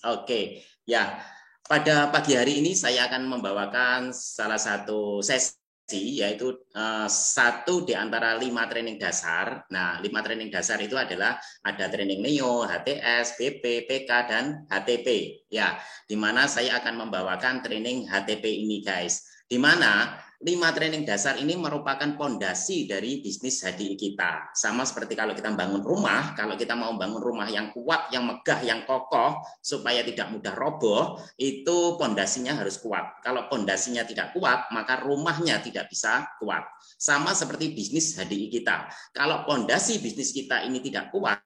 Oke, ya. Pada pagi hari ini saya akan membawakan salah satu sesi, yaitu satu di antara 5 training dasar. Nah, 5 training dasar itu adalah ada training NEO, HTS, BP, PK, dan HTP. Ya, di mana saya akan membawakan training HTP ini, guys. Di mana 5 training dasar ini merupakan pondasi dari bisnis HDI kita. Sama seperti kalau kita bangun rumah, kalau kita mau bangun rumah yang kuat, yang megah, yang kokoh, supaya tidak mudah roboh, itu pondasinya harus kuat. Kalau pondasinya tidak kuat, maka rumahnya tidak bisa kuat. Sama seperti bisnis HDI kita. Kalau pondasi bisnis kita ini tidak kuat,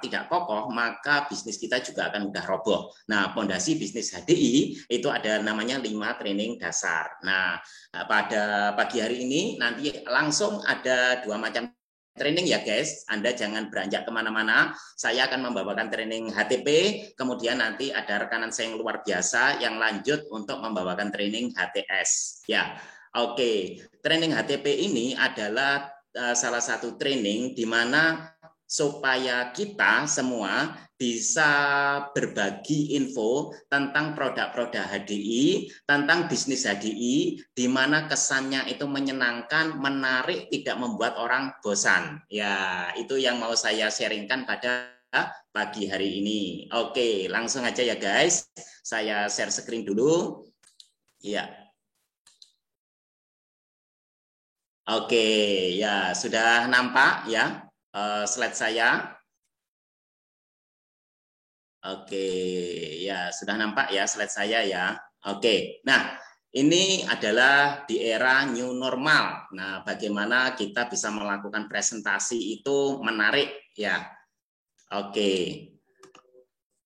tidak kokoh, maka bisnis kita juga akan mudah roboh. Nah, pondasi bisnis HDI itu ada namanya 5 training dasar. Nah, pada pagi hari ini nanti langsung ada 2 macam training ya guys. Anda jangan beranjak kemana-mana. Saya akan membawakan training HTP, kemudian nanti ada rekanan saya yang luar biasa yang lanjut untuk membawakan training HTS. Ya, oke. Training HTP ini adalah salah satu training di mana supaya kita semua bisa berbagi info tentang produk-produk HDI, tentang bisnis HDI, di mana kesannya itu menyenangkan, menarik, tidak membuat orang bosan. Ya, itu yang mau saya sharingkan pada pagi hari ini. Oke, langsung aja ya guys. Saya share screen dulu. Ya. Oke, ya sudah nampak ya slide saya. Oke, ya sudah nampak ya slide saya ya. Oke, nah ini adalah di era new normal. Nah, bagaimana kita bisa melakukan presentasi itu menarik ya. Oke.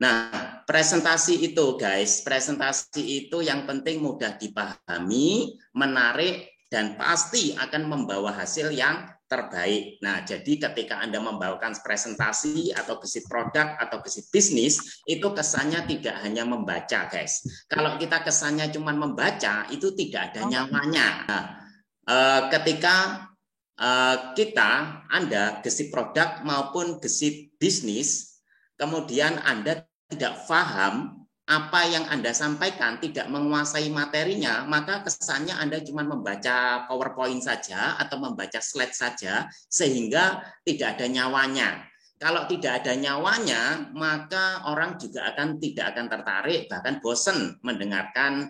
Nah, presentasi itu guys, presentasi itu yang penting mudah dipahami, menarik, dan pasti akan membawa hasil yang terbaik. Nah, jadi ketika Anda membawakan presentasi atau visit produk atau visit bisnis, itu kesannya tidak hanya membaca guys. Kalau kita kesannya cuma membaca, itu tidak ada nyawanya. Nah, ketika kita, Anda gesit produk maupun gesit bisnis, kemudian Anda tidak paham apa yang Anda sampaikan, tidak menguasai materinya, maka kesannya Anda cuma membaca PowerPoint saja atau membaca slide saja, sehingga tidak ada nyawanya. Kalau tidak ada nyawanya, maka orang juga tidak akan tertarik, bahkan bosan mendengarkan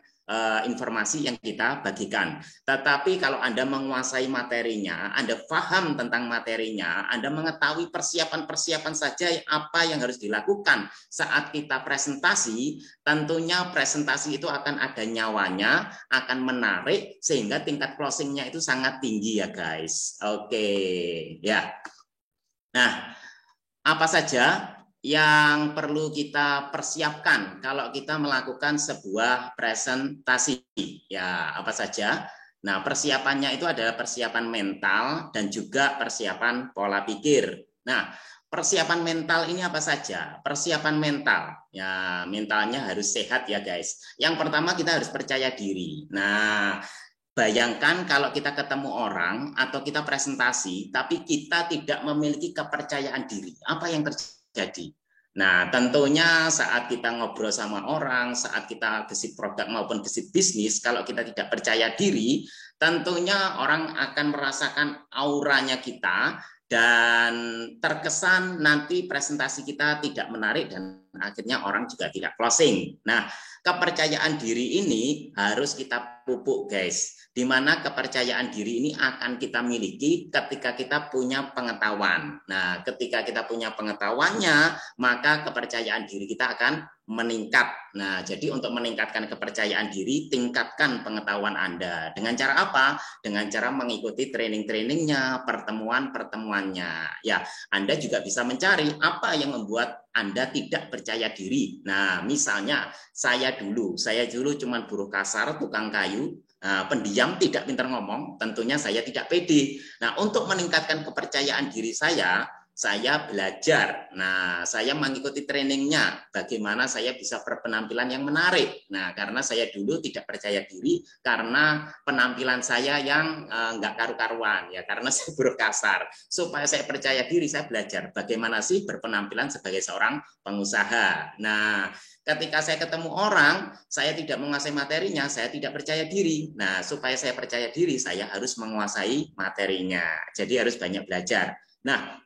informasi yang kita bagikan. Tetapi kalau Anda menguasai materinya, Anda paham tentang materinya, Anda mengetahui persiapan-persiapan saja apa yang harus dilakukan saat kita presentasi, tentunya presentasi itu akan ada nyawanya, akan menarik, sehingga tingkat closingnya itu sangat tinggi ya guys. Oke, ya. Nah, apa saja yang perlu kita persiapkan kalau kita melakukan sebuah presentasi? Ya, apa saja? Nah, persiapannya itu adalah persiapan mental dan juga persiapan pola pikir. Nah, persiapan mental ini apa saja? Persiapan mental, ya mentalnya harus sehat ya guys. Yang pertama kita harus percaya diri. Nah, bayangkan kalau kita ketemu orang atau kita presentasi, tapi kita tidak memiliki kepercayaan diri. Apa yang terjadi? Nah, tentunya saat kita ngobrol sama orang, saat kita gesit produk maupun gesit bisnis, kalau kita tidak percaya diri, tentunya orang akan merasakan auranya kita dan terkesan nanti presentasi kita tidak menarik dan akhirnya orang juga tidak closing. Nah, kepercayaan diri ini harus kita pupuk, guys. Di mana kepercayaan diri ini akan kita miliki ketika kita punya pengetahuan. Nah, ketika kita punya pengetahuannya, maka kepercayaan diri kita akan meningkat. Nah, jadi untuk meningkatkan kepercayaan diri, tingkatkan pengetahuan Anda. Dengan cara apa? Dengan cara mengikuti training-trainingnya, pertemuan-pertemuannya. Ya, Anda juga bisa mencari apa yang membuat Anda tidak percaya diri. Nah, misalnya saya dulu cuma buruh kasar, tukang kayu, pendiam, tidak pintar ngomong, tentunya saya tidak pede. Nah, untuk meningkatkan kepercayaan diri saya belajar. Nah, saya mengikuti trainingnya, bagaimana saya bisa berpenampilan yang menarik. Nah, karena saya dulu tidak percaya diri, karena penampilan saya yang nggak karu-karuan, ya karena saya buruh kasar. Supaya saya percaya diri, saya belajar bagaimana sih berpenampilan sebagai seorang pengusaha. Nah, Ketika saya ketemu orang, saya tidak menguasai materinya, saya tidak percaya diri. Nah, supaya saya percaya diri, saya harus menguasai materinya. Jadi harus banyak belajar. Nah,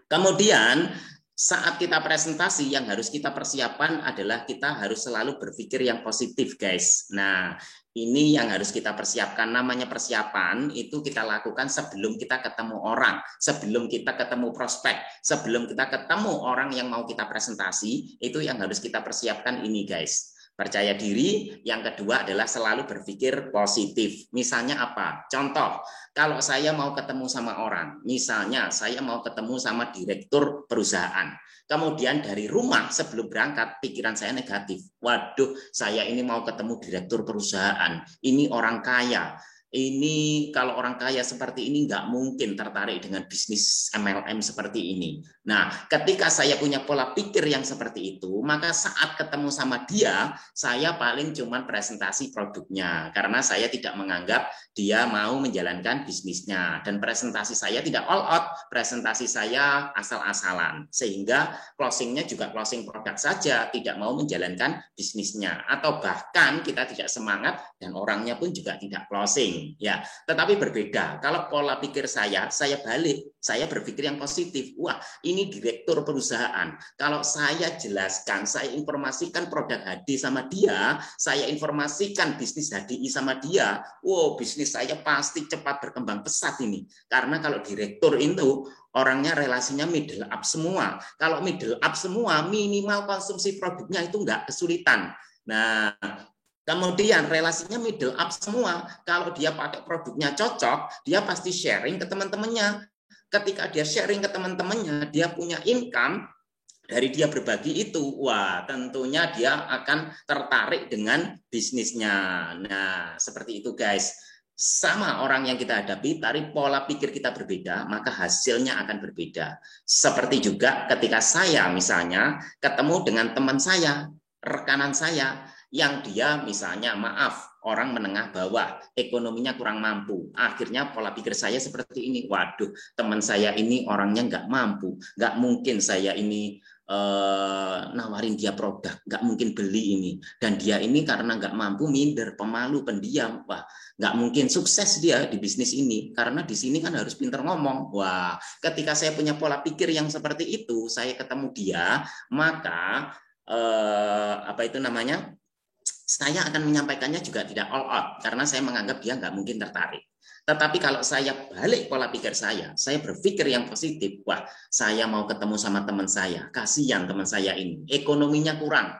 kemudian saat kita presentasi yang harus kita persiapkan adalah kita harus selalu berpikir yang positif, guys. Nah, ini yang harus kita persiapkan. Namanya persiapan itu kita lakukan sebelum kita ketemu orang, sebelum kita ketemu prospek, sebelum kita ketemu orang yang mau kita presentasi, itu yang harus kita persiapkan ini, guys. Percaya diri, yang kedua adalah selalu berpikir positif. Misalnya apa? Contoh, kalau saya mau ketemu sama orang, misalnya saya mau ketemu sama direktur perusahaan, kemudian dari rumah sebelum berangkat pikiran saya negatif. Waduh, saya ini mau ketemu direktur perusahaan, ini orang kaya. Ini kalau orang kaya seperti ini nggak mungkin tertarik dengan bisnis MLM seperti ini. Nah, ketika saya punya pola pikir yang seperti itu, maka saat ketemu sama dia, saya paling cuma presentasi produknya. Karena saya tidak menganggap dia mau menjalankan bisnisnya. Dan presentasi saya tidak all out, presentasi saya asal-asalan. Sehingga closingnya juga closing produk saja, tidak mau menjalankan bisnisnya. Atau bahkan kita tidak semangat dan orangnya pun juga tidak closing. Ya, tetapi berbeda. Kalau pola pikir saya balik, saya berpikir yang positif. Wah, ini direktur perusahaan. Kalau saya jelaskan, saya informasikan produk HD sama dia, saya informasikan bisnis HDI sama dia, wow, bisnis saya pasti cepat berkembang pesat ini. Karena kalau direktur itu orangnya relasinya middle up semua. Kalau middle up semua, minimal konsumsi produknya itu enggak kesulitan. Nah, kemudian relasinya middle up semua. Kalau dia pakai produknya cocok, dia pasti sharing ke teman-temannya. Ketika dia sharing ke teman-temannya, dia punya income dari dia berbagi itu. Wah, tentunya dia akan tertarik dengan bisnisnya. Nah, seperti itu guys. Sama orang yang kita hadapi, tarik pola pikir kita berbeda, maka hasilnya akan berbeda. Seperti juga ketika saya misalnya ketemu dengan teman saya, rekanan saya, yang dia misalnya maaf orang menengah bawah, ekonominya kurang mampu. Akhirnya pola pikir saya seperti ini, waduh teman saya ini orangnya nggak mampu, nggak mungkin saya ini nawarin dia produk, nggak mungkin beli ini. Dan dia ini karena nggak mampu, minder, pemalu, pendiam, wah nggak mungkin sukses dia di bisnis ini, karena di sini kan harus pintar ngomong. Wah, ketika saya punya pola pikir yang seperti itu, saya ketemu dia, maka apa itu namanya, saya akan menyampaikannya juga tidak all out karena saya menganggap dia nggak mungkin tertarik. Tetapi kalau saya balik pola pikir saya berpikir yang positif, wah saya mau ketemu sama teman saya, kasihan teman saya ini, ekonominya kurang,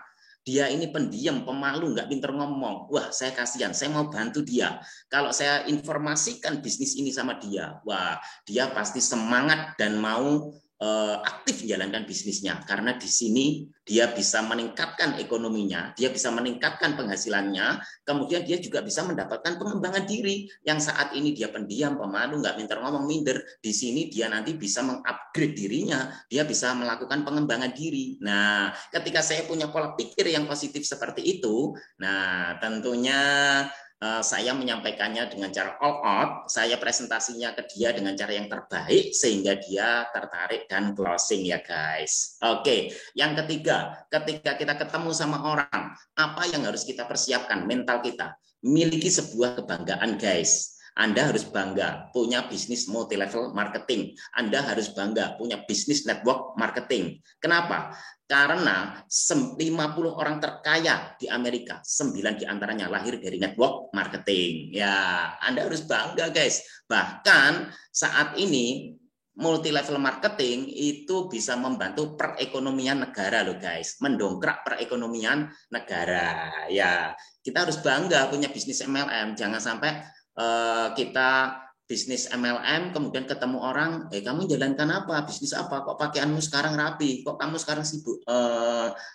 dia ini pendiam, pemalu, nggak pinter ngomong, wah saya kasihan, saya mau bantu dia. Kalau saya informasikan bisnis ini sama dia, wah dia pasti semangat dan mau aktif menjalankan bisnisnya karena di sini dia bisa meningkatkan ekonominya, dia bisa meningkatkan penghasilannya, kemudian dia juga bisa mendapatkan pengembangan diri yang saat ini dia pendiam, pemalu, nggak pintar ngomong, minder. Di sini dia nanti bisa mengupgrade dirinya, dia bisa melakukan pengembangan diri. Nah, ketika saya punya pola pikir yang positif seperti itu, nah tentunya saya menyampaikannya dengan cara all out, saya presentasinya ke dia dengan cara yang terbaik sehingga dia tertarik dan closing ya guys. Oke, yang ketiga, ketika kita ketemu sama orang, apa yang harus kita persiapkan? Mental kita. Miliki sebuah kebanggaan guys. Anda harus bangga punya bisnis multi level marketing. Anda harus bangga punya bisnis network marketing. Kenapa? Karena 50 orang terkaya di Amerika, 9 diantaranya lahir dari network marketing. Ya, Anda harus bangga guys. Bahkan saat ini multi level marketing itu bisa membantu perekonomian negara loh guys, mendongkrak perekonomian negara. Ya, kita harus bangga punya bisnis MLM. Jangan sampai kita bisnis MLM kemudian ketemu orang, kamu jalankan apa, bisnis apa, kok pakaianmu sekarang rapi, kok kamu sekarang sibuk,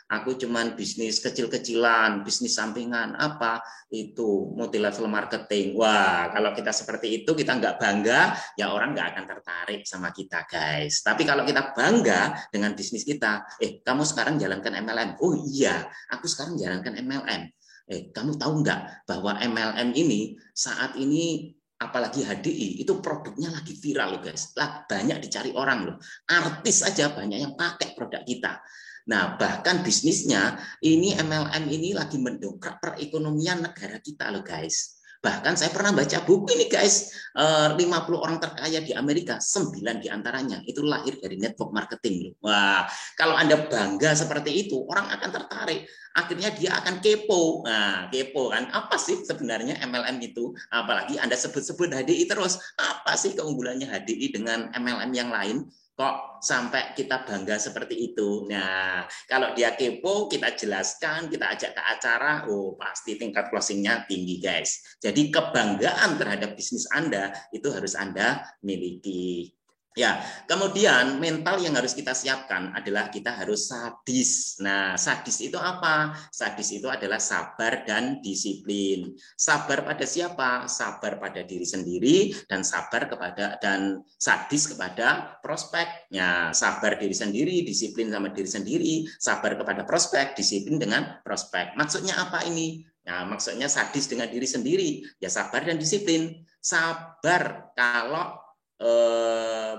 aku cuman bisnis kecil-kecilan, bisnis sampingan, apa itu multi level marketing. Wah, kalau kita seperti itu, kita nggak bangga, ya orang nggak akan tertarik sama kita guys. Tapi kalau kita bangga dengan bisnis kita, kamu sekarang jalankan MLM, oh iya aku sekarang jalankan MLM. Kamu tahu nggak bahwa MLM ini saat ini apalagi HDI itu produknya lagi viral loh guys, banyak dicari orang loh, artis aja banyak yang pakai produk kita. Nah, bahkan bisnisnya ini MLM ini lagi mendongkrak perekonomian negara kita loh guys. Bahkan saya pernah baca buku ini guys, 50 orang terkaya di Amerika, 9 diantaranya itu lahir dari network marketing. Wah, kalau Anda bangga seperti itu, orang akan tertarik. Akhirnya dia akan kepo. Nah, kepo kan, apa sih sebenarnya MLM itu? Apalagi Anda sebut-sebut HDI terus. Apa sih keunggulannya HDI dengan MLM yang lain? Kok sampai kita bangga seperti itu? Nah, kalau dia kepo, kita jelaskan, kita ajak ke acara, oh pasti tingkat closingnya tinggi guys. Jadi kebanggaan terhadap bisnis Anda itu harus Anda miliki. Ya, kemudian mental yang harus kita siapkan adalah kita harus sadis. Nah, sadis itu apa? Sadis itu adalah sabar dan disiplin. Sabar pada siapa? Sabar pada diri sendiri dan sabar kepada dan sadis kepada prospek. Ya, sabar diri sendiri, disiplin sama diri sendiri, sabar kepada prospek, disiplin dengan prospek. Maksudnya apa ini? Nah, maksudnya sadis dengan diri sendiri, ya sabar dan disiplin. Sabar kalau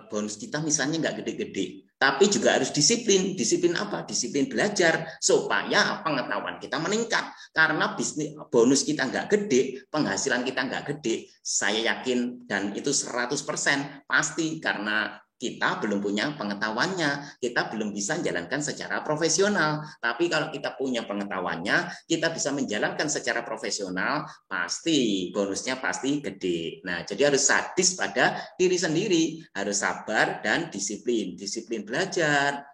bonus kita misalnya nggak gede-gede, tapi juga harus disiplin. Disiplin apa? Disiplin belajar supaya pengetahuan kita meningkat. Karena bisnis bonus kita nggak gede, penghasilan kita nggak gede, saya yakin dan itu 100% pasti karena kita belum punya pengetahuannya, kita belum bisa menjalankan secara profesional. Tapi kalau kita punya pengetahuannya, kita bisa menjalankan secara profesional, pasti bonusnya pasti gede. Nah, jadi harus sadis pada diri sendiri, harus sabar dan disiplin. Disiplin belajar,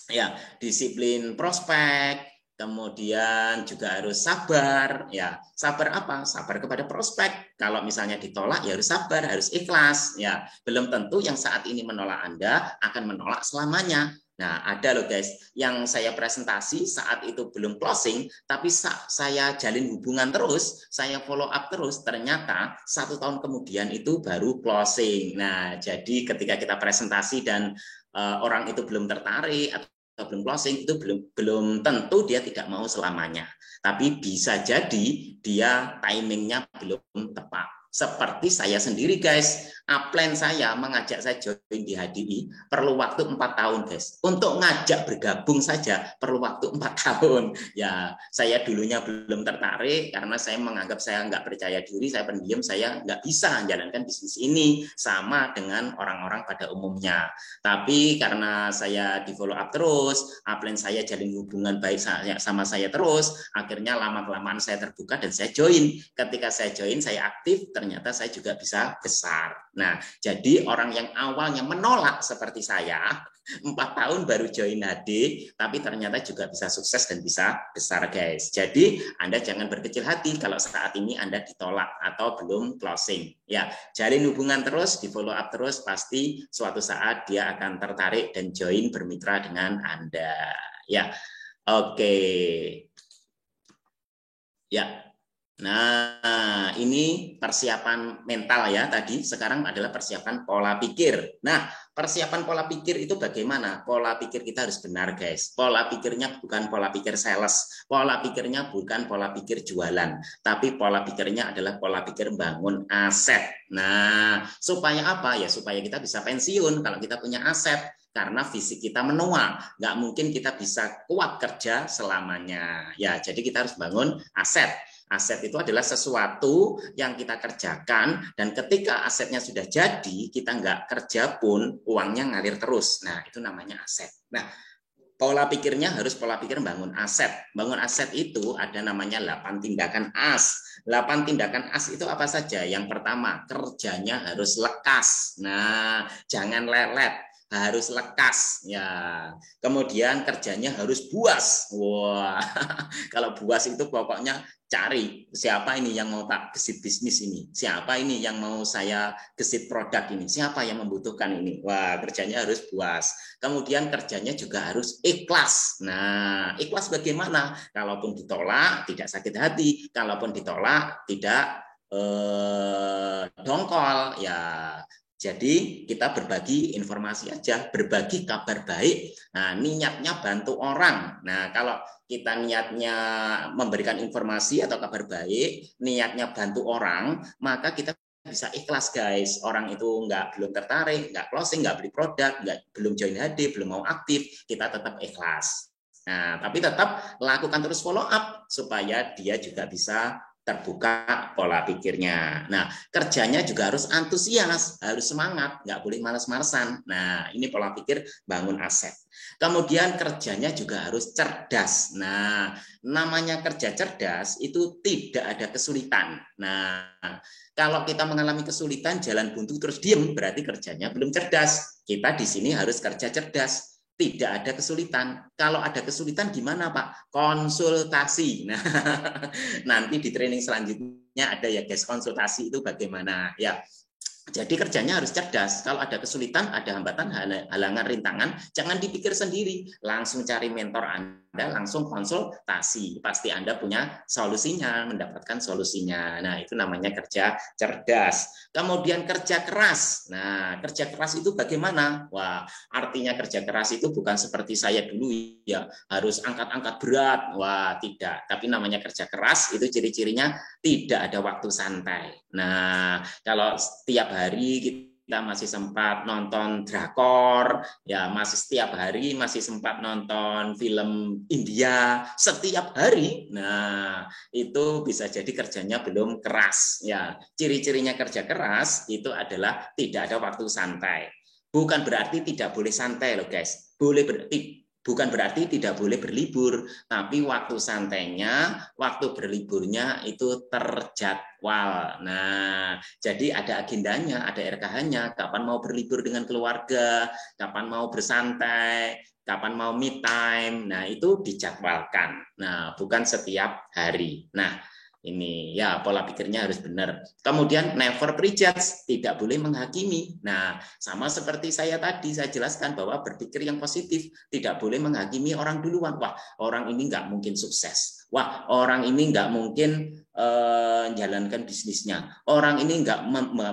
ya, disiplin prospek, kemudian juga harus sabar. Ya, sabar apa? Sabar kepada prospek. Kalau misalnya ditolak ya harus sabar, harus ikhlas. Ya, belum tentu yang saat ini menolak Anda akan menolak selamanya. Nah, ada loh guys, yang saya presentasi saat itu belum closing, tapi saya jalin hubungan terus, saya follow up terus, ternyata 1 tahun kemudian itu baru closing. Nah, jadi ketika kita presentasi dan orang itu belum tertarik atau belum closing, itu belum tentu dia tidak mau selamanya. Tapi bisa jadi dia timingnya belum tepat. Seperti saya sendiri guys, upline saya mengajak saya join di HDI perlu waktu 4 tahun guys. Untuk ngajak bergabung saja perlu waktu 4 tahun. Ya, saya dulunya belum tertarik karena saya menganggap saya nggak percaya diri, saya pendiam, saya nggak bisa menjalankan bisnis ini sama dengan orang-orang pada umumnya. Tapi karena saya di follow up terus, upline saya jalin hubungan baik sama saya terus, akhirnya lama-kelamaan saya terbuka dan saya join. Ketika saya join, saya aktif, ternyata saya juga bisa besar. Nah, jadi orang yang awalnya menolak seperti saya, 4 tahun baru join HD, tapi ternyata juga bisa sukses dan bisa besar guys. Jadi Anda jangan berkecil hati kalau saat ini Anda ditolak atau belum closing. Ya, jalin hubungan terus, di follow up terus, pasti suatu saat dia akan tertarik dan join bermitra dengan Anda. Ya, oke. Ya, nah, ini persiapan mental ya tadi. Sekarang adalah persiapan pola pikir. Nah, persiapan pola pikir itu bagaimana? Pola pikir kita harus benar, guys. Pola pikirnya bukan pola pikir sales. Pola pikirnya bukan pola pikir jualan. Tapi pola pikirnya adalah pola pikir bangun aset. Nah, supaya apa? Ya, supaya kita bisa pensiun kalau kita punya aset. Karena fisik kita menua, nggak mungkin kita bisa kuat kerja selamanya. Ya, jadi kita harus bangun aset. Aset itu adalah sesuatu yang kita kerjakan dan ketika asetnya sudah jadi, kita nggak kerja pun uangnya ngalir terus. Nah, itu namanya aset. Nah, pola pikirnya harus pola pikir bangun aset. Bangun aset itu ada namanya 8 tindakan AS. 8 tindakan AS itu apa saja? Yang pertama, kerjanya harus lekas. Nah, jangan lelet, harus lekas ya. Kemudian kerjanya harus buas. Wah, kalau buas itu pokoknya cari siapa ini yang mau tak gesit bisnis ini, siapa ini yang mau saya gesit produk ini, siapa yang membutuhkan ini. Wah, kerjanya harus puas. Kemudian kerjanya juga harus ikhlas. Nah, ikhlas bagaimana? Kalaupun ditolak tidak sakit hati, kalaupun ditolak tidak dongkol ya. Jadi kita berbagi informasi aja, berbagi kabar baik. Nah, niatnya bantu orang. Nah, kalau kita niatnya memberikan informasi atau kabar baik, niatnya bantu orang, maka kita bisa ikhlas guys. Orang itu belum tertarik, nggak closing, nggak beli produk, belum join HD, belum mau aktif, kita tetap ikhlas. Nah, tapi tetap lakukan terus follow up supaya dia juga bisa terbuka pola pikirnya. Nah, kerjanya juga harus antusias, harus semangat, nggak boleh males-malesan. Nah, ini pola pikir bangun aset. Kemudian kerjanya juga harus cerdas. Nah, namanya kerja cerdas itu tidak ada kesulitan. Nah, kalau kita mengalami kesulitan, jalan buntu terus diem, berarti kerjanya belum cerdas. Kita di sini harus kerja cerdas. Tidak ada kesulitan. Kalau ada kesulitan gimana Pak? Konsultasi. Nah, nanti di training selanjutnya ada ya guys, konsultasi itu bagaimana ya. Jadi kerjanya harus cerdas. Kalau ada kesulitan, ada hambatan, halangan, rintangan, jangan dipikir sendiri. Langsung cari mentor Anda, langsung konsultasi. Pasti Anda punya solusinya, mendapatkan solusinya. Nah, itu namanya kerja cerdas. Kemudian kerja keras. Nah, kerja keras itu bagaimana? Wah, artinya kerja keras itu bukan seperti saya dulu ya, harus angkat-angkat berat. Wah, tidak. Tapi namanya kerja keras itu ciri-cirinya tidak ada waktu santai. Nah, kalau setiap hari kita masih sempat nonton drakor, ya masih setiap hari masih sempat nonton film India setiap hari. Nah, itu bisa jadi kerjanya belum keras. Ya, ciri-cirinya kerja keras itu adalah tidak ada waktu santai. Bukan berarti tidak boleh santai loh guys. Boleh berarti bukan berarti tidak boleh berlibur, tapi waktu santainya, waktu berliburnya itu terjadwal. Nah, jadi ada agendanya, ada RKH-nya, kapan mau berlibur dengan keluarga, kapan mau bersantai, kapan mau me time. Nah, itu dijadwalkan. Nah, bukan setiap hari. Nah, ini ya pola pikirnya harus benar. Kemudian never prejudge, tidak boleh menghakimi. Nah, sama seperti saya tadi saya jelaskan bahwa berpikir yang positif, tidak boleh menghakimi orang duluan. Wah, orang ini nggak mungkin sukses. Wah, orang ini nggak mungkin jalankan bisnisnya. Orang ini nggak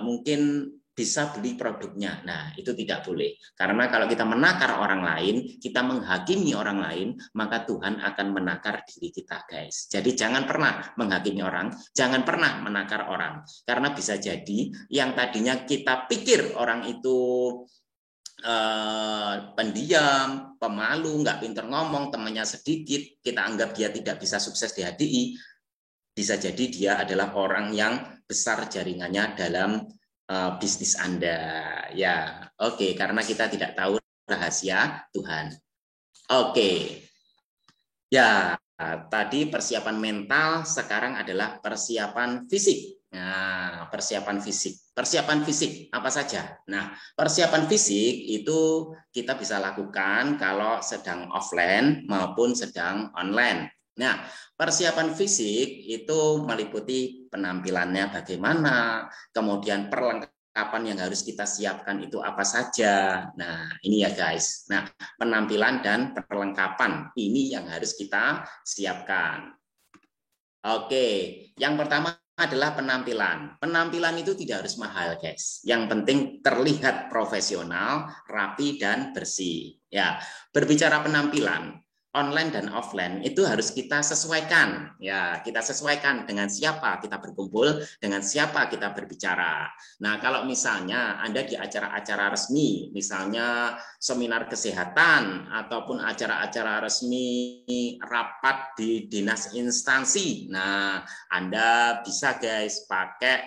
mungkin bisa beli produknya. Nah, itu tidak boleh. Karena kalau kita menakar orang lain, kita menghakimi orang lain, maka Tuhan akan menakar diri kita, guys. Jadi jangan pernah menghakimi orang, jangan pernah menakar orang. Karena bisa jadi yang tadinya kita pikir orang itu pendiam, pemalu, nggak pinter ngomong, temannya sedikit, kita anggap dia tidak bisa sukses di HDI, bisa jadi dia adalah orang yang besar jaringannya dalam bisnis Anda. Ya, oke, karena kita tidak tahu rahasia Tuhan. Oke. Ya, tadi persiapan mental, sekarang adalah persiapan fisik. Nah, persiapan fisik. Persiapan fisik apa saja? Nah, persiapan fisik itu kita bisa lakukan kalau sedang offline maupun sedang online. Nah, persiapan fisik itu meliputi penampilannya bagaimana, kemudian perlengkapan yang harus kita siapkan itu apa saja. Nah, ini ya guys. Nah, penampilan dan perlengkapan ini yang harus kita siapkan. Oke, yang pertama adalah penampilan. Penampilan itu tidak harus mahal, guys. Yang penting terlihat profesional, rapi dan bersih. Ya, berbicara penampilan, online dan offline itu harus kita sesuaikan. Ya, kita sesuaikan dengan siapa kita berkumpul, dengan siapa kita berbicara. Nah, kalau misalnya Anda di acara-acara resmi, misalnya seminar kesehatan ataupun acara-acara resmi rapat di dinas instansi. Nah, Anda bisa guys pakai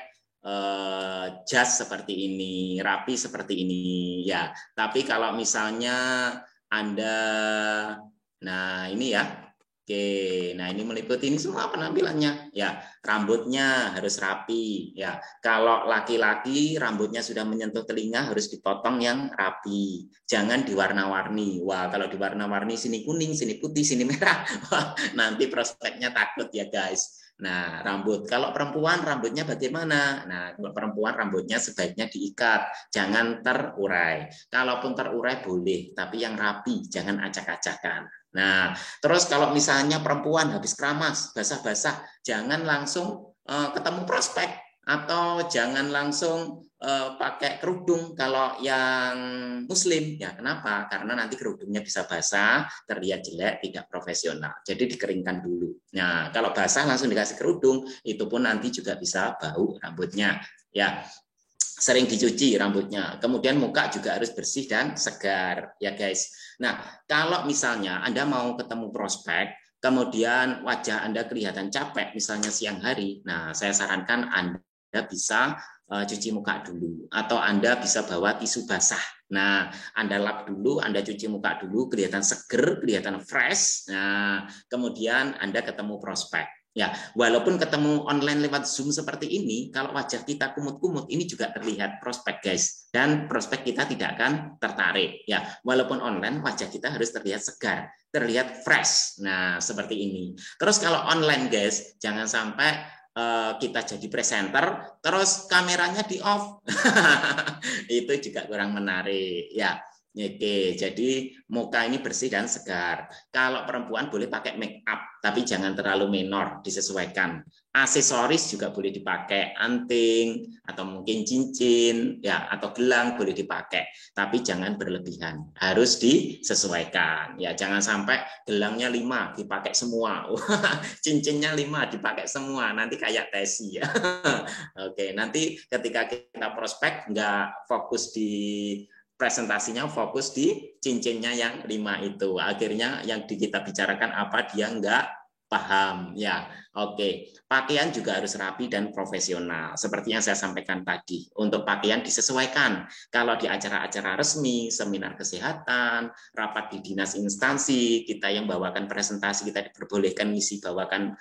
jas seperti ini, rapi seperti ini ya. Tapi kalau misalnya Anda nah ini ya. Oke, nah ini meliputi ini semua penampilannya ya. Rambutnya harus rapi ya. Kalau laki-laki rambutnya sudah menyentuh telinga harus dipotong yang rapi. Jangan diwarna-warni. Wah, kalau diwarna-warni sini kuning, sini putih, sini merah. Wah, nanti prospeknya takut ya guys. Nah, rambut. Kalau perempuan rambutnya bagaimana? Nah, kalau perempuan rambutnya sebaiknya diikat, jangan terurai. Kalaupun terurai boleh, tapi yang rapi, jangan acak-acakan. Nah, terus kalau misalnya perempuan habis keramas, basah-basah, jangan langsung ketemu prospek atau jangan langsung pakai kerudung kalau yang muslim. Ya, kenapa? Karena nanti kerudungnya bisa basah, terlihat jelek, tidak profesional. Jadi dikeringkan dulu. Nah, kalau basah langsung dikasih kerudung, itu pun nanti juga bisa bau rambutnya. Ya. sering dicuci rambutnya. Kemudian muka juga harus bersih dan segar ya guys. Nah, kalau misalnya Anda mau ketemu prospek, kemudian wajah Anda kelihatan capek misalnya siang hari, nah saya sarankan Anda bisa cuci muka dulu atau Anda bisa bawa tisu basah. Nah, Anda lap dulu, Anda cuci muka dulu, kelihatan seger, kelihatan fresh. Nah, kemudian Anda ketemu prospek. Ya, walaupun ketemu online lewat Zoom seperti ini, kalau wajah kita kumut-kumut, ini juga terlihat prospek, guys. Dan prospek kita tidak akan tertarik. Ya, walaupun online, wajah kita harus terlihat segar, terlihat fresh. Nah, seperti ini. Terus kalau online, guys, jangan sampai kita jadi presenter, terus kameranya di off. Itu juga kurang menarik. Ya, oke, jadi muka ini bersih dan segar. Kalau perempuan boleh pakai make up, tapi jangan terlalu minor, disesuaikan. Aksesoris juga boleh dipakai, anting atau mungkin cincin, ya atau gelang boleh dipakai, tapi jangan berlebihan. Harus disesuaikan. Ya, jangan sampai gelangnya 5 dipakai semua, cincinnya 5 dipakai semua, nanti kayak Tesi ya. Oke, nanti ketika kita prospek nggak fokus di presentasinya, fokus di cincinnya yang 5 itu. Akhirnya yang kita bicarakan apa dia nggak paham. Ya, oke. Pakaian juga harus rapi dan profesional. Seperti yang saya sampaikan tadi. Untuk pakaian disesuaikan. Kalau di acara-acara resmi, seminar kesehatan, rapat di dinas instansi, kita yang bawakan presentasi, kita diperbolehkan ngisi bawakan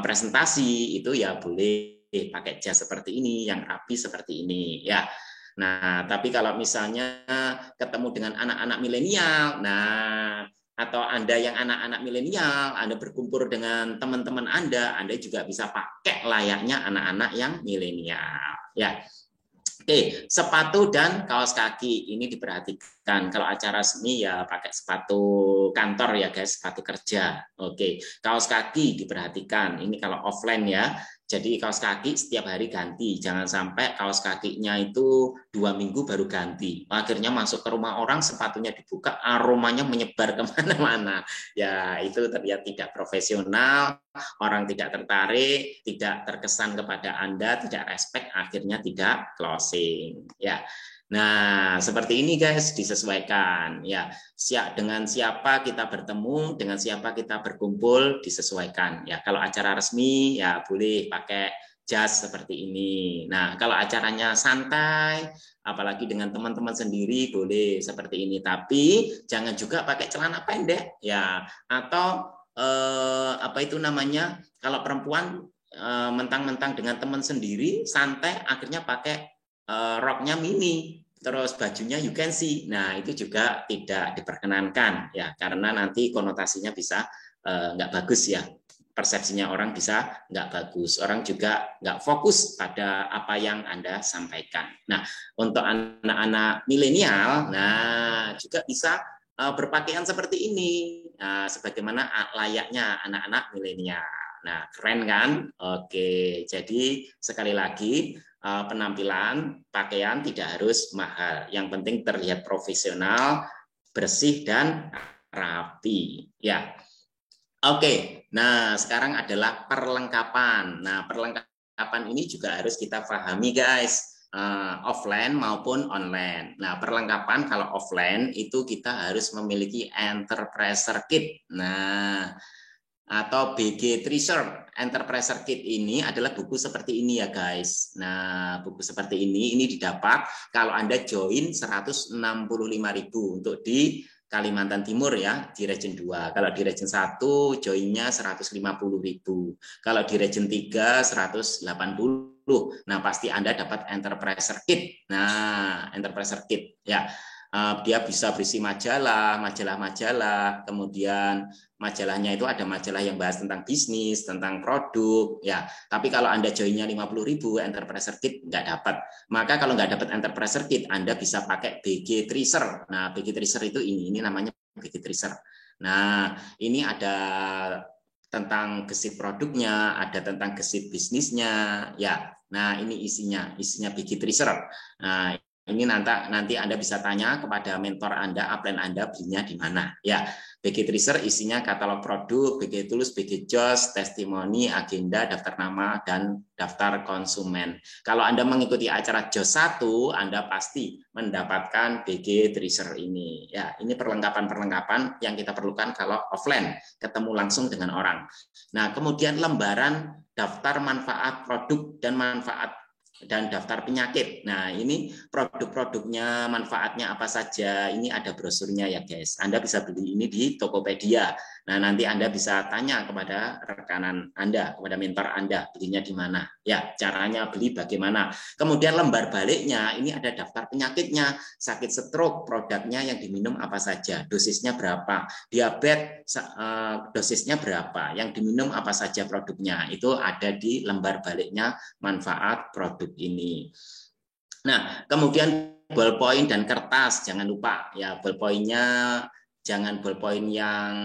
presentasi, itu ya boleh pakai jas seperti ini, yang rapi seperti ini. Ya, nah, tapi kalau misalnya ketemu dengan anak-anak milenial, nah atau Anda yang anak-anak milenial, Anda berkumpul dengan teman-teman Anda juga bisa pakai layaknya anak-anak yang milenial. Ya. Oke, sepatu dan kaos kaki ini diperhatikan. Kalau acara seni ya pakai sepatu kantor ya guys, sepatu kerja. Oke, kaos kaki diperhatikan. Ini kalau offline ya. Jadi kaos kaki setiap hari ganti. Jangan sampai kaos kakinya itu 2 minggu baru ganti. Akhirnya masuk ke rumah orang, sepatunya dibuka, aromanya menyebar kemana-mana. Ya, itu terlihat tidak profesional. Orang tidak tertarik, tidak terkesan kepada Anda, tidak respect, akhirnya tidak closing. Ya, nah seperti ini guys, disesuaikan. Ya, dengan siapa kita bertemu, dengan siapa kita berkumpul, disesuaikan. Ya, kalau acara resmi ya boleh pakai jas seperti ini. Nah, kalau acaranya santai, apalagi dengan teman-teman sendiri boleh seperti ini. Tapi jangan juga pakai celana pendek, ya, atau apa itu namanya, kalau perempuan mentang-mentang dengan teman sendiri santai akhirnya pakai roknya mini terus bajunya you can see. Nah, itu juga tidak diperkenankan ya, karena nanti konotasinya bisa nggak bagus ya, persepsinya orang bisa nggak bagus, orang juga nggak fokus pada apa yang Anda sampaikan. Nah, untuk anak-anak milenial, nah juga bisa berpakaian seperti ini, nah, sebagaimana layaknya anak-anak milenial. Nah, keren kan? Oke, jadi sekali lagi penampilan pakaian tidak harus mahal, yang penting terlihat profesional, bersih dan rapi. Ya, oke. Nah, sekarang adalah perlengkapan. Nah, perlengkapan ini juga harus kita pahami, guys. Offline maupun online. Nah, perlengkapan kalau offline itu kita harus memiliki enterpriser kit. Nah, atau BG Treasure Enterpriser Kit ini adalah buku seperti ini ya guys. Nah, buku seperti ini didapat kalau Anda join 165.000 untuk di Kalimantan Timur ya, di Region 2. Kalau di Region 1 joinnya 150.000. Kalau di Region 3 180. Nah, pasti Anda dapat Enterpriser Kit. Nah, Enterpriser Kit ya. Dia bisa berisi majalah, kemudian majalahnya itu ada majalah yang bahas tentang bisnis, tentang produk, ya. Tapi kalau Anda joinnya 50.000, Enterpriser Kit nggak dapat. Maka kalau nggak dapat Enterpriser Kit, Anda bisa pakai BG Treasure. Nah, BG Treasure itu ini namanya BG Treasure. Nah, ini ada tentang gesit produknya, ada tentang gesit bisnisnya, ya. Nah, ini isinya BG Treasure. Nah, ini nanti Anda bisa tanya kepada mentor Anda, upline Anda belinya di mana. Ya, BG Tracer isinya katalog produk, BG Tools, BG JOS, testimoni, agenda, daftar nama, dan daftar konsumen. Kalau Anda mengikuti acara JOS 1, Anda pasti mendapatkan BG Tracer ini. Ya, ini perlengkapan-perlengkapan yang kita perlukan kalau offline, ketemu langsung dengan orang. Nah, kemudian lembaran daftar manfaat produk dan daftar penyakit. Nah, ini produk-produknya, manfaatnya apa saja. Ini ada brosurnya ya, guys. Anda bisa beli ini di Tokopedia. Nah, nanti Anda bisa tanya kepada rekanan Anda, kepada mentor Anda, belinya di mana. Ya, caranya beli bagaimana. Kemudian lembar baliknya, ini ada daftar penyakitnya. Sakit stroke, produknya yang diminum apa saja, dosisnya berapa. Diabetes, dosisnya berapa. Yang diminum apa saja produknya. Itu ada di lembar baliknya manfaat produk ini. Nah, kemudian ballpoint dan kertas, jangan lupa ya, ballpointnya jangan ballpoint yang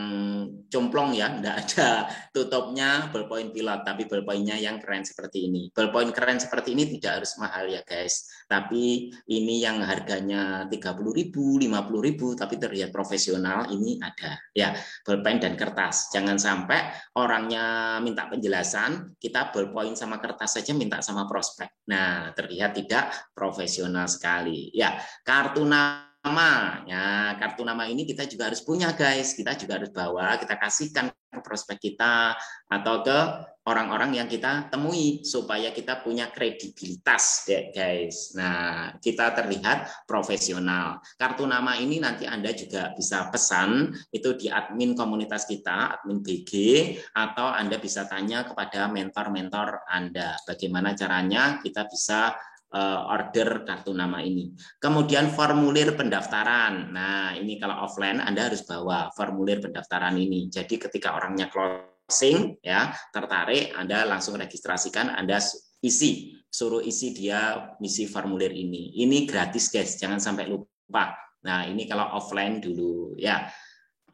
complong ya, enggak ada tutupnya, ballpoint pilot, tapi ballpointnya yang keren seperti ini. Ballpoint keren seperti ini tidak harus mahal ya guys, tapi ini yang harganya 30.000, 50.000, tapi terlihat profesional, ini ada ya, ballpoint dan kertas. Jangan sampai orangnya minta penjelasan, kita ballpoint sama kertas saja minta sama prospek. Nah, terlihat tidak profesional sekali. Ya, kartu nama. Ya, kartu nama ini kita juga harus punya, guys. Kita juga harus bawa, kita kasihkan ke prospek kita atau ke orang-orang yang kita temui supaya kita punya kredibilitas, guys. Nah, kita terlihat profesional. Kartu nama ini nanti Anda juga bisa pesan itu di admin komunitas kita, admin BG, atau Anda bisa tanya kepada mentor-mentor Anda. Bagaimana caranya kita bisa order kartu nama ini. Kemudian formulir pendaftaran. Nah, ini kalau offline Anda harus bawa formulir pendaftaran ini. Jadi ketika orangnya closing ya, tertarik, Anda langsung registrasikan, Anda isi, suruh isi dia ngisi formulir ini. Ini gratis, guys, jangan sampai lupa. Nah, ini kalau offline dulu ya.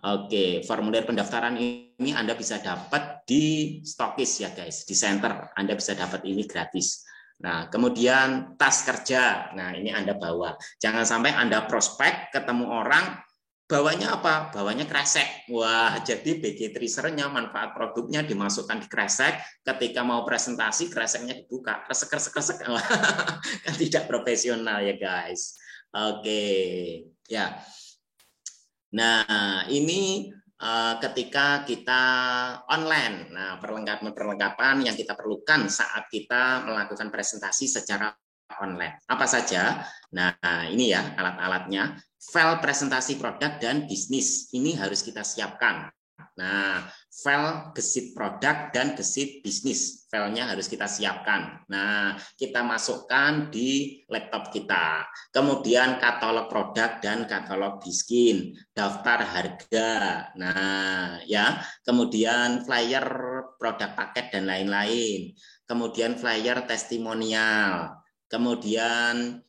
Oke, formulir pendaftaran ini Anda bisa dapat di Stokis ya, guys, di center. Anda bisa dapat ini gratis. Nah, kemudian tas kerja. Nah, ini Anda bawa. Jangan sampai Anda prospek, ketemu orang, bawanya apa? Bawanya kresek. Wah, jadi BG Tracer-nya, manfaat produknya dimasukkan di kresek, ketika mau presentasi, kreseknya dibuka. Kresek-kresek. Kan tidak profesional ya, guys. Oke, ya. Nah, ini ketika kita online. Nah, perlengkapan yang kita perlukan saat kita melakukan presentasi secara online. Apa saja? Nah, ini ya alat-alatnya. File presentasi produk dan bisnis. Ini harus kita siapkan. Nah, file gesit produk dan gesit bisnis. Filenya harus kita siapkan. Nah, kita masukkan di laptop kita. Kemudian katalog produk dan katalog biskin, daftar harga. Nah, ya. Kemudian flyer produk paket dan lain-lain. Kemudian flyer testimonial. Kemudian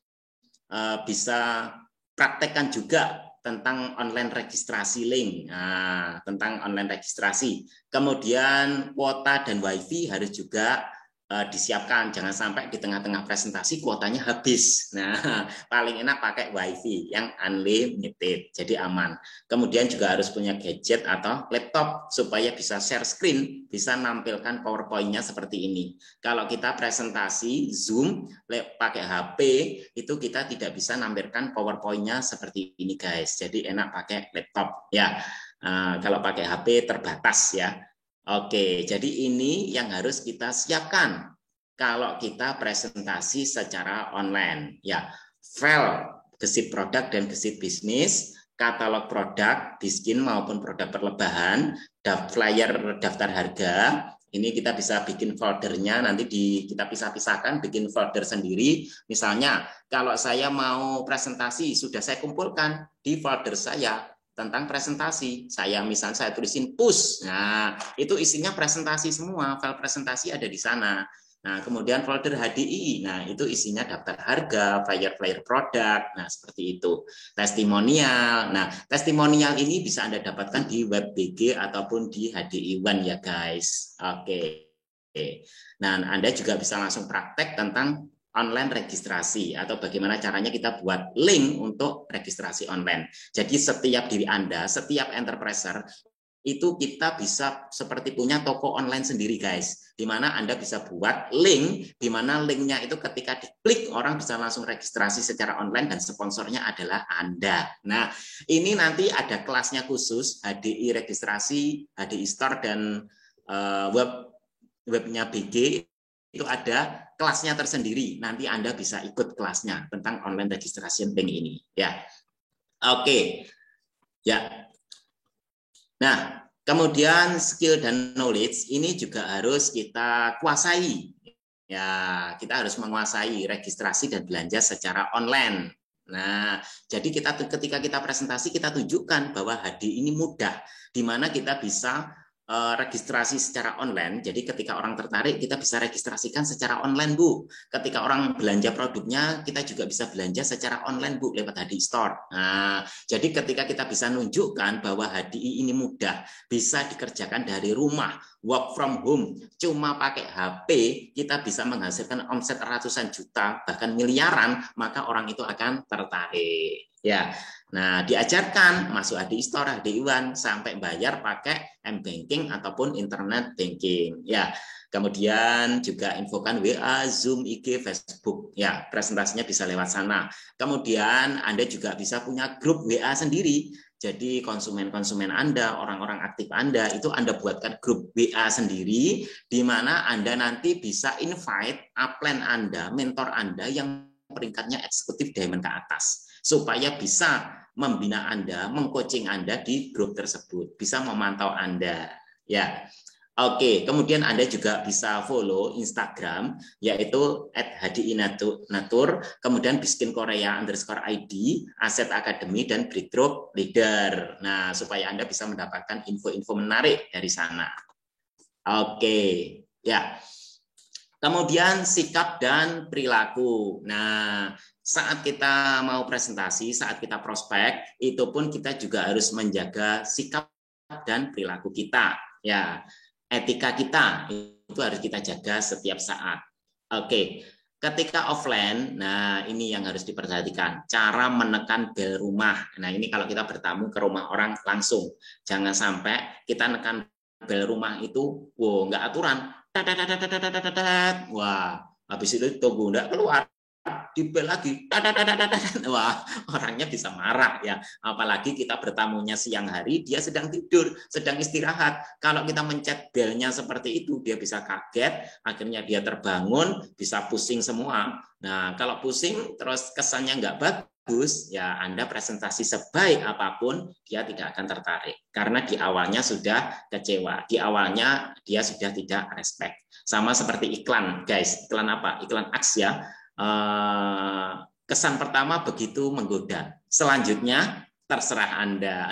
bisa praktekkan juga tentang online registrasi link. Nah, tentang online registrasi. Kemudian kuota dan wifi harus juga disiapkan. Jangan sampai di tengah-tengah presentasi kuotanya habis. Nah, paling enak pakai wifi yang unlimited, jadi aman. Kemudian juga harus punya gadget atau laptop supaya bisa share screen, bisa nampilkan PowerPoint-nya seperti ini. Kalau kita presentasi Zoom pakai HP, itu kita tidak bisa nampilkan PowerPoint-nya seperti ini, guys. Jadi enak pakai laptop ya. Kalau pakai HP terbatas ya. Oke, jadi ini yang harus kita siapkan kalau kita presentasi secara online. Ya, file gesit produk dan gesit bisnis, katalog produk, biskin maupun produk perlebahan, flyer daftar harga. Ini kita bisa bikin foldernya, nanti kita pisah-pisahkan, bikin folder sendiri. Misalnya, kalau saya mau presentasi, sudah saya kumpulkan di folder saya tentang presentasi. Saya tulisin push. Nah, itu isinya presentasi semua, file presentasi ada di sana. Nah, kemudian folder HDI. Nah, itu isinya daftar harga, flyer-flyer produk. Nah, seperti itu. Testimonial. Nah, testimonial ini bisa Anda dapatkan di web BG ataupun di HDI One ya, guys. Oke. Nah, Anda juga bisa langsung praktek tentang online registrasi atau bagaimana caranya kita buat link untuk registrasi online. Jadi setiap diri Anda, setiap enterpriser itu kita bisa seperti punya toko online sendiri guys, di mana Anda bisa buat link, di mana linknya itu ketika diklik orang bisa langsung registrasi secara online dan sponsornya adalah Anda. Nah ini nanti ada kelasnya khusus HDI registrasi, HDI Store dan webnya BG itu ada kelasnya tersendiri. Nanti Anda bisa ikut kelasnya tentang online registration link ini. Ya, oke. Ya. Nah, kemudian skill dan knowledge ini juga harus kita kuasai. Ya, kita harus menguasai registrasi dan belanja secara online. Nah, jadi ketika kita presentasi kita tunjukkan bahwa HDI ini mudah, di mana kita bisa registrasi secara online. Jadi ketika orang tertarik kita bisa registrasikan secara online Bu. Ketika orang belanja produknya kita juga bisa belanja secara online Bu lewat HDI Store. Nah, jadi ketika kita bisa nunjukkan bahwa HDI ini mudah, bisa dikerjakan dari rumah, work from home, cuma pakai HP kita bisa menghasilkan omset ratusan juta bahkan miliaran, maka orang itu akan tertarik. Ya, nah diajarkan masuk HDI Store, HDI One sampai bayar pakai M-Banking ataupun Internet Banking. Ya, kemudian juga infokan WA, Zoom, IG, Facebook. Ya, presentasinya bisa lewat sana. Kemudian Anda juga bisa punya grup WA sendiri. Jadi konsumen-konsumen Anda, orang-orang aktif Anda, itu Anda buatkan grup WA sendiri, di mana Anda nanti bisa invite upline Anda, mentor Anda yang peringkatnya eksekutif diamond ke atas, supaya bisa membina Anda, mengcoaching Anda di grup tersebut, bisa memantau Anda. Ya, oke. Kemudian Anda juga bisa follow Instagram, yaitu @HDI-Natur, kemudian Biskin Korea _ID, Aset Academy, dan Breakthrough Leader. Nah, supaya Anda bisa mendapatkan info-info menarik dari sana. Oke, ya. Kemudian sikap dan perilaku. Nah, saat kita mau presentasi, saat kita prospek, itu pun kita juga harus menjaga sikap dan perilaku kita. Ya, etika kita itu harus kita jaga setiap saat. Oke, ketika offline, nah ini yang harus diperhatikan. Cara menekan bel rumah. Nah, ini kalau kita bertamu ke rumah orang langsung. Jangan sampai kita nekan bel rumah itu, wow, nggak aturan. Wah, habis itu tunggu enggak keluar, dibel lagi. Wah, orangnya bisa marah ya. Apalagi kita bertamunya siang hari, dia sedang tidur, sedang istirahat. Kalau kita mencet belnya seperti itu, dia bisa kaget, akhirnya dia terbangun, bisa pusing semua. Nah, kalau pusing terus kesannya nggak bagus, ya Anda presentasi sebaik apapun, dia tidak akan tertarik. Karena di awalnya sudah kecewa, di awalnya dia sudah tidak respect. Sama seperti iklan, guys. Iklan apa? Iklan Aks ya. Kesan pertama begitu menggoda. Selanjutnya terserah Anda.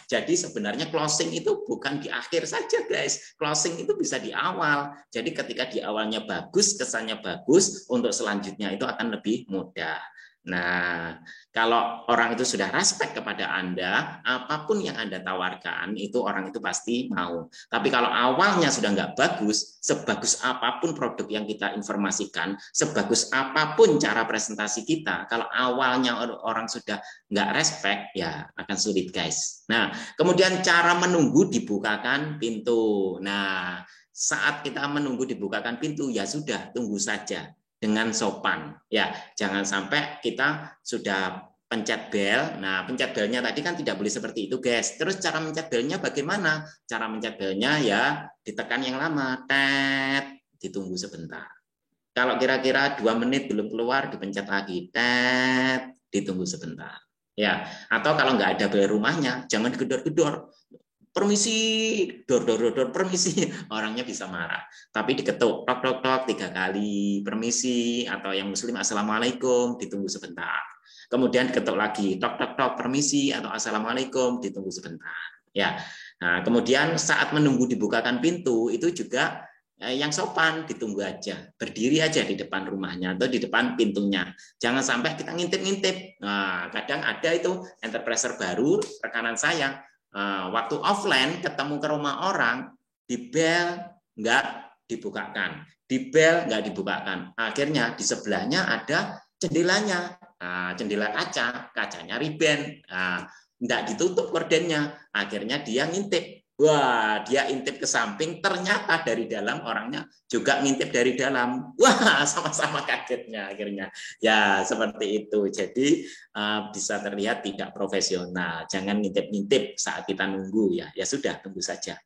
Jadi sebenarnya closing itu bukan di akhir saja, guys. Closing itu bisa di awal. Jadi ketika di awalnya bagus, kesannya bagus, untuk selanjutnya itu akan lebih mudah. Nah, kalau orang itu sudah respect kepada Anda, apapun yang Anda tawarkan, itu orang itu pasti mau. Tapi kalau awalnya sudah nggak bagus, sebagus apapun produk yang kita informasikan, sebagus apapun cara presentasi kita, kalau awalnya orang sudah nggak respect, ya akan sulit, guys. Nah, kemudian cara menunggu dibukakan pintu. Nah, saat kita menunggu dibukakan pintu, ya sudah, tunggu saja dengan sopan. Ya, jangan sampai kita sudah pencet bel. Nah, pencet belnya tadi kan tidak boleh seperti itu, guys. Terus cara mencet belnya bagaimana? Cara mencet belnya ya ditekan yang lama, tet, ditunggu sebentar. Kalau kira-kira 2 menit belum keluar, dipencet lagi, tet, ditunggu sebentar. Ya, atau kalau nggak ada bel rumahnya, jangan gedor-gedor. Permisi, dor, permisi, orangnya bisa marah. Tapi diketuk, tok, tok, tok, 3 kali, permisi, atau yang muslim, assalamualaikum, ditunggu sebentar. Kemudian diketuk lagi, tok, tok, tok, permisi, atau assalamualaikum, ditunggu sebentar. Ya, nah, kemudian saat menunggu dibukakan pintu, itu juga yang sopan, ditunggu aja, berdiri aja di depan rumahnya atau di depan pintunya. Jangan sampai kita ngintip-ngintip. Nah, kadang ada itu enterpriser baru, rekanan saya, waktu offline ketemu ke rumah orang, di bel nggak dibukakan. Di bel nggak dibukakan. Akhirnya di sebelahnya ada jendelanya. Nah, jendela kaca, kacanya riben. Nah, nggak ditutup gordennya. Akhirnya dia ngintip. Wah, dia intip ke samping, ternyata dari dalam orangnya juga ngintip dari dalam. Wah, sama-sama kagetnya akhirnya. Ya, seperti itu. Jadi bisa terlihat tidak profesional. Jangan ngintip-ngintip saat kita nunggu ya. Ya sudah, tunggu saja.